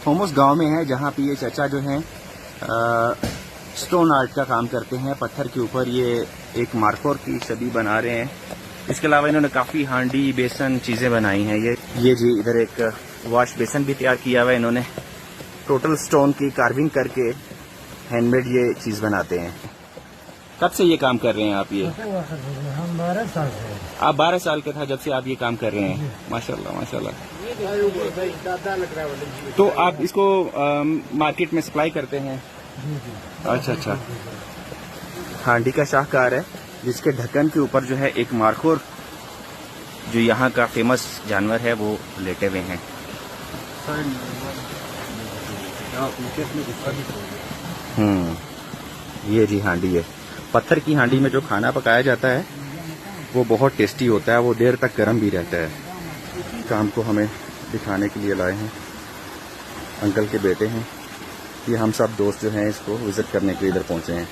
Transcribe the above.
Thomas गांव में है, जहां पे ये चाचा जो हैं स्टोन आर्ट का काम करते हैं। पत्थर के ऊपर ये एक मार्कोर की छवि बना रहे हैं। इसके अलावा इन्होंने काफ़ी हांडी बेसन चीज़ें बनाई हैं। ये जी इधर एक वॉश बेसन भी तैयार किया हुआ है इन्होंने। टोटल स्टोन की कार्विंग करके हैंडमेड ये चीज़ बनाते हैं। कब से ये काम कर रहे हैं आप? ये हम 12 साल से। आप 12 साल का था जब से आप ये काम कर रहे हैं? माशाल्लाह माशाल्लाह। तो आप इसको मार्केट में सप्लाई करते हैं? अच्छा अच्छा। हांडी का शाहकार है, जिसके ढक्कन के ऊपर जो है एक मार्कोर, जो यहाँ का फेमस जानवर है, वो लेटे हुए हैं। ये जी हांडी है। पत्थर की हांडी में जो खाना पकाया जाता है वो बहुत टेस्टी होता है, वो देर तक गर्म भी रहता है। काम को हमें दिखाने के लिए लाए हैं, अंकल के बेटे हैं। ये हम सब दोस्त जो हैं इसको विज़िट करने के लिए इधर पहुँचे हैं।